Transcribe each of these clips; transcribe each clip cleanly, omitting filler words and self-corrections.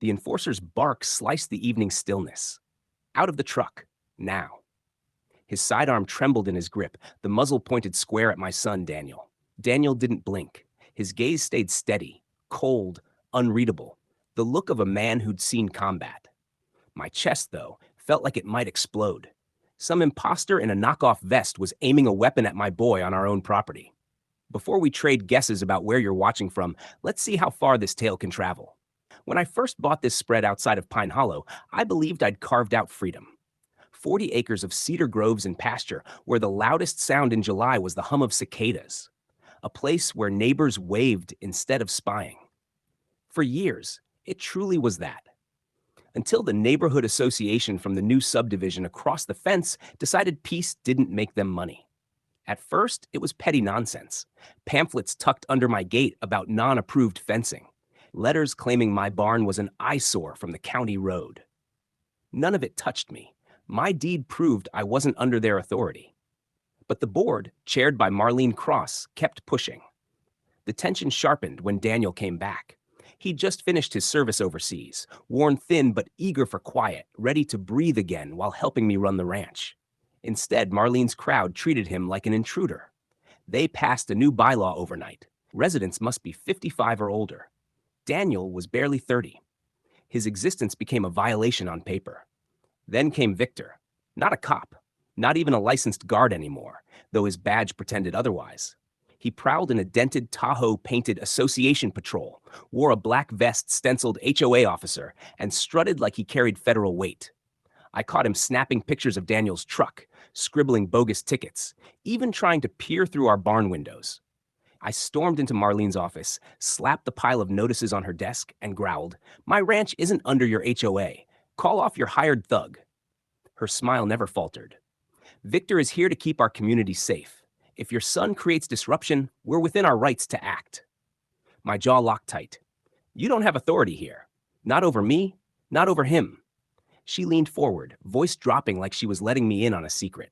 The enforcer's bark sliced the evening stillness. Out of the truck, now. His sidearm trembled in his grip, the muzzle pointed square at my son, Daniel. Daniel didn't blink. His gaze stayed steady, cold, unreadable, the look of a man who'd seen combat. My chest, though, felt like it might explode. Some imposter in a knockoff vest was aiming a weapon at my boy on our own property. Before we trade guesses about where you're watching from, let's see how far this tale can travel. When I first bought this spread outside of Pine Hollow, I believed I'd carved out freedom. 40 acres of cedar groves and pasture where the loudest sound in July was the hum of cicadas. A place where neighbors waved instead of spying. For years, it truly was that. Until the neighborhood association from the new subdivision across the fence decided peace didn't make them money. At first, it was petty nonsense. Pamphlets tucked under my gate about non-approved fencing. Letters claiming my barn was an eyesore from the county road. None of it touched me. My deed proved I wasn't under their authority. But the board, chaired by Marlene Cross, kept pushing. The tension sharpened when Daniel came back. He'd just finished his service overseas, worn thin but eager for quiet, ready to breathe again while helping me run the ranch. Instead, Marlene's crowd treated him like an intruder. They passed a new bylaw overnight. Residents must be 55 or older. Daniel was barely 30. His existence became a violation on paper. Then came Victor. Not a cop, not even a licensed guard anymore, though his badge pretended otherwise. He prowled in a dented Tahoe-painted association patrol, wore a black vest stenciled HOA officer, and strutted like he carried federal weight. I caught him snapping pictures of Daniel's truck, scribbling bogus tickets, even trying to peer through our barn windows. I stormed into Marlene's office, slapped the pile of notices on her desk, and growled, "My ranch isn't under your HOA. Call off your hired thug." Her smile never faltered. "Victor is here to keep our community safe. If your son creates disruption, we're within our rights to act." My jaw locked tight. "You don't have authority here. Not over me, not over him." She leaned forward, voice dropping like she was letting me in on a secret.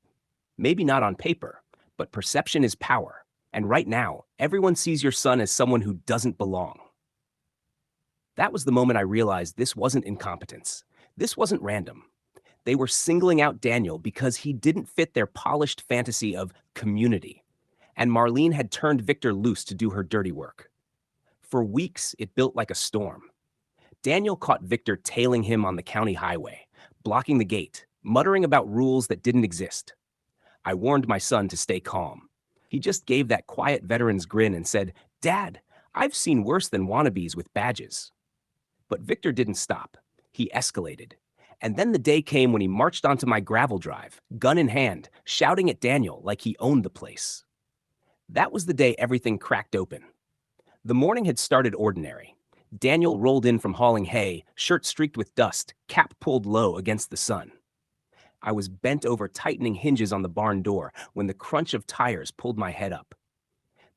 "Maybe not on paper, but perception is power. And right now, everyone sees your son as someone who doesn't belong." That was the moment I realized this wasn't incompetence. This wasn't random. They were singling out Daniel because he didn't fit their polished fantasy of community. And Marlene had turned Victor loose to do her dirty work. For weeks, it built like a storm. Daniel caught Victor tailing him on the county highway, blocking the gate, muttering about rules that didn't exist. I warned my son to stay calm. He just gave that quiet veteran's grin and said, "Dad, I've seen worse than wannabes with badges." But Victor didn't stop. He escalated. And then the day came when he marched onto my gravel drive, gun in hand, shouting at Daniel like he owned the place. That was the day everything cracked open. The morning had started ordinary. Daniel rolled in from hauling hay, shirt streaked with dust, cap pulled low against the sun. I was bent over tightening hinges on the barn door when the crunch of tires pulled my head up.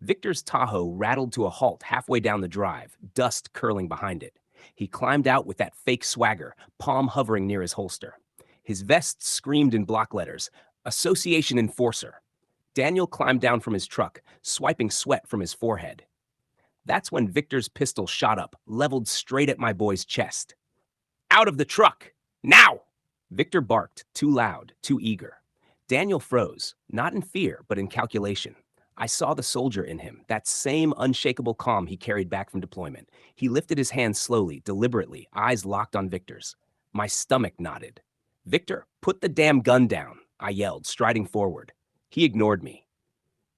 Victor's Tahoe rattled to a halt halfway down the drive, dust curling behind it. He climbed out with that fake swagger, palm hovering near his holster. His vest screamed in block letters, "Association Enforcer." Daniel climbed down from his truck, swiping sweat from his forehead. That's when Victor's pistol shot up, leveled straight at my boy's chest. "Out of the truck! Now!" Victor barked, too loud, too eager. Daniel froze, not in fear, but in calculation. I saw the soldier in him, that same unshakable calm he carried back from deployment. He lifted his hands slowly, deliberately, eyes locked on Victor's. My stomach knotted. "Victor, put the damn gun down," I yelled, striding forward. He ignored me.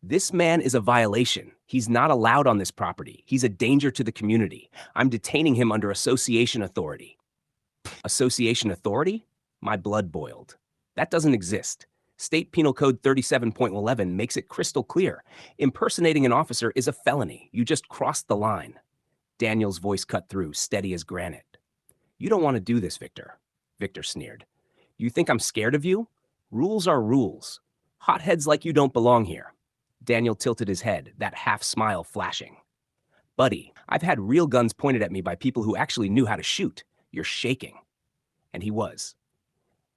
"This man is a violation. He's not allowed on this property. He's a danger to the community. I'm detaining him under association authority." Association authority? My blood boiled. That doesn't exist. State Penal Code 37.11 makes it crystal clear. Impersonating an officer is a felony. You just crossed the line. Daniel's voice cut through, steady as granite. "You don't want to do this, Victor," Victor sneered. "You think I'm scared of you? Rules are rules. Hotheads like you don't belong here." Daniel tilted his head, that half smile flashing. "Buddy, I've had real guns pointed at me by people who actually knew how to shoot. You're shaking." And he was.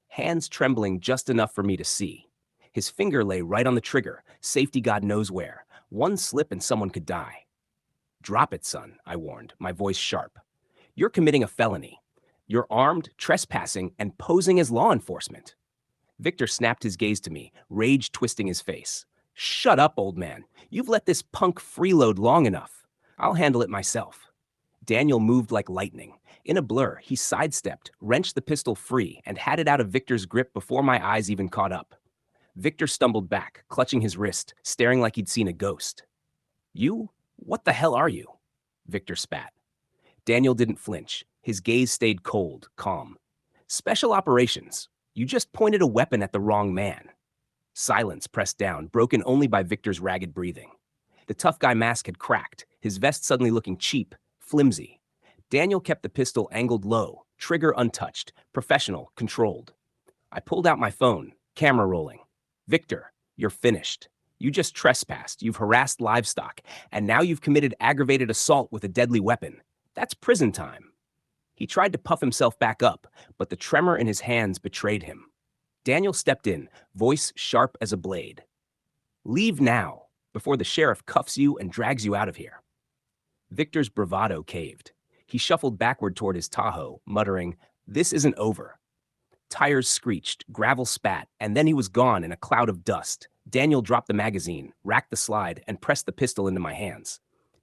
Hands trembling just enough for me to see. His finger lay right on the trigger, safety God knows where. One slip and someone could die. "Drop it, son," I warned, my voice sharp. "You're committing a felony. You're armed, trespassing, and posing as law enforcement. Victor snapped his gaze to me, rage twisting his face. Shut up, old man. You've let this punk freeload long enough. I'll handle it myself. Daniel moved like lightning. In a blur, he sidestepped, wrenched the pistol free, and had it out of Victor's grip before my eyes even caught up. Victor stumbled back, clutching his wrist, staring like he'd seen a ghost. You? What the hell are you? Victor spat. Daniel didn't flinch. His gaze stayed cold, calm. Special operations. You just pointed a weapon at the wrong man. Silence pressed down, broken only by Victor's ragged breathing. The tough guy mask had cracked, his vest suddenly looking cheap, flimsy. Daniel kept the pistol angled low, trigger untouched, professional, controlled. I pulled out my phone, camera rolling. Victor, you're finished. You just trespassed, you've harassed livestock, and now you've committed aggravated assault with a deadly weapon. That's prison time. He tried to puff himself back up, but the tremor in his hands betrayed him. Daniel stepped in, voice sharp as a blade. Leave now, before the sheriff cuffs you and drags you out of here. Victor's bravado caved. He shuffled backward toward his Tahoe, muttering, "This isn't over." Tires screeched, gravel spat, and then he was gone in a cloud of dust. Daniel dropped the magazine, racked the slide, and pressed the pistol into my hands.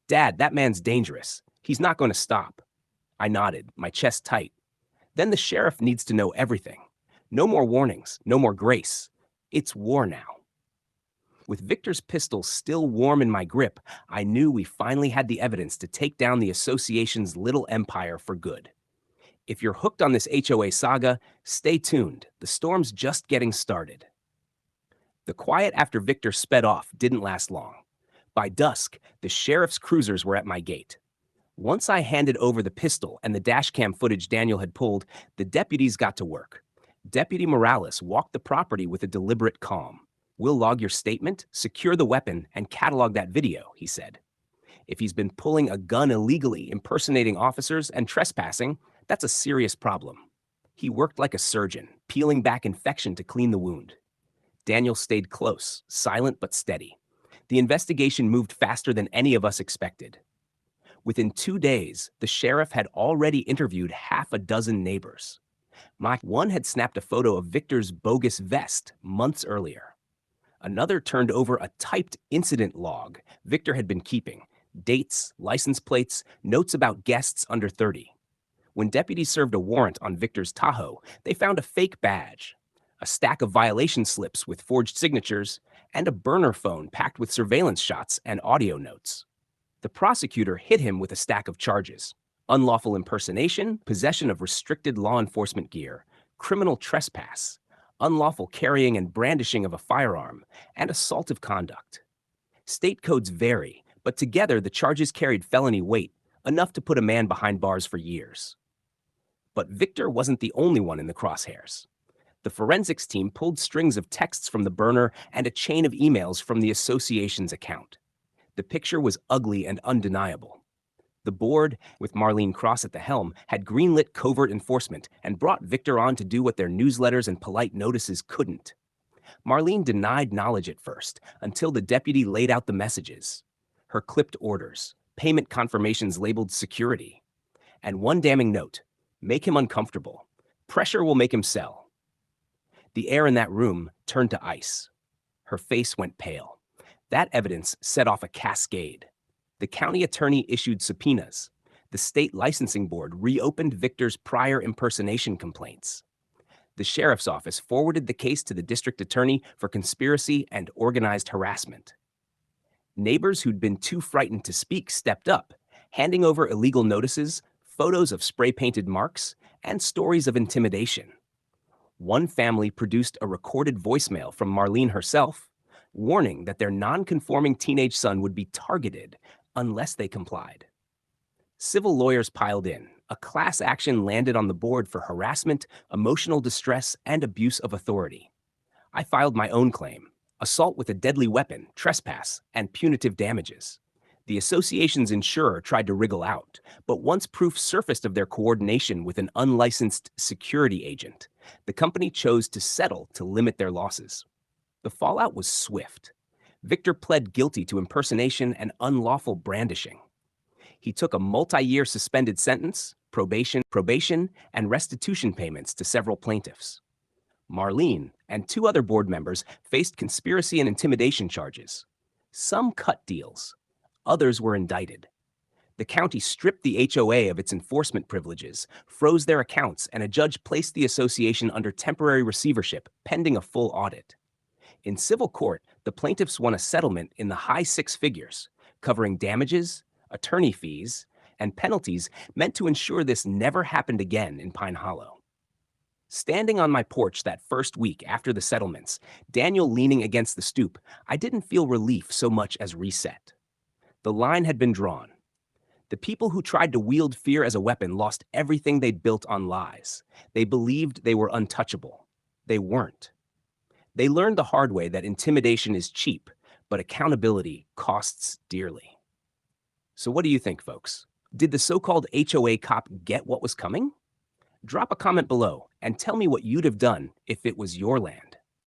Dad, that man's dangerous. He's not going to stop. I nodded, my chest tight. Then the sheriff needs to know everything. No more warnings, no more grace. It's war now. With Victor's pistol still warm in my grip, I knew we finally had the evidence to take down the association's little empire for good. If you're hooked on this HOA saga, stay tuned. The storm's just getting started. The quiet after Victor sped off didn't last long. By dusk, the sheriff's cruisers were at my gate. Once I handed over the pistol and the dashcam footage Daniel had pulled, the deputies got to work. Deputy Morales walked the property with a deliberate calm. "We'll log your statement, secure the weapon, and catalog that video," he said. "If he's been pulling a gun illegally, impersonating officers, and trespassing, that's a serious problem." He worked like a surgeon, peeling back infection to clean the wound. Daniel stayed close, silent but steady. The investigation moved faster than any of us expected. Within 2 days, the sheriff had already interviewed half a dozen neighbors. One had snapped a photo of Victor's bogus vest months earlier. Another turned over a typed incident log Victor had been keeping, dates, license plates, notes about guests under 30. When deputies served a warrant on Victor's Tahoe, they found a fake badge, a stack of violation slips with forged signatures, and a burner phone packed with surveillance shots and audio notes. The prosecutor hit him with a stack of charges: unlawful impersonation, possession of restricted law enforcement gear, criminal trespass, unlawful carrying and brandishing of a firearm, and assaultive conduct. State codes vary, but together the charges carried felony weight, enough to put a man behind bars for years. But Victor wasn't the only one in the crosshairs. The forensics team pulled strings of texts from the burner and a chain of emails from the association's account. The picture was ugly and undeniable. The board, with Marlene Cross at the helm, had greenlit covert enforcement and brought Victor on to do what their newsletters and polite notices couldn't. Marlene denied knowledge at first, until the deputy laid out the messages. Her clipped orders, payment confirmations labeled security, and one damning note: make him uncomfortable. Pressure will make him sell. The air in that room turned to ice. Her face went pale. That evidence set off a cascade. The county attorney issued subpoenas. The state licensing board reopened Victor's prior impersonation complaints. The sheriff's office forwarded the case to the district attorney for conspiracy and organized harassment. Neighbors who'd been too frightened to speak stepped up, handing over illegal notices, photos of spray-painted marks, and stories of intimidation. One family produced a recorded voicemail from Marlene herself, warning that their non-conforming teenage son would be targeted unless they complied. Civil lawyers piled in. A class action landed on the board for harassment, emotional distress, and abuse of authority. I filed my own claim: assault with a deadly weapon, trespass, and punitive damages. The association's insurer tried to wriggle out, but once proof surfaced of their coordination with an unlicensed security agent, the company chose to settle to limit their losses. The fallout was swift. Victor pled guilty to impersonation and unlawful brandishing. He took a multi-year suspended sentence, probation, and restitution payments to several plaintiffs. Marlene and two other board members faced conspiracy and intimidation charges. Some cut deals, others were indicted. The county stripped the HOA of its enforcement privileges, froze their accounts, and a judge placed the association under temporary receivership pending a full audit. In civil court, the plaintiffs won a settlement in the high six figures, covering damages, attorney fees, and penalties meant to ensure this never happened again in Pine Hollow. Standing on my porch that first week after the settlements, Daniel leaning against the stoop, I didn't feel relief so much as reset. The line had been drawn. The people who tried to wield fear as a weapon lost everything they'd built on lies. They believed they were untouchable. They weren't. They learned the hard way that intimidation is cheap, but accountability costs dearly. So what do you think, folks? Did the so-called HOA cop get what was coming? Drop a comment below and tell me what you'd have done if it was your land.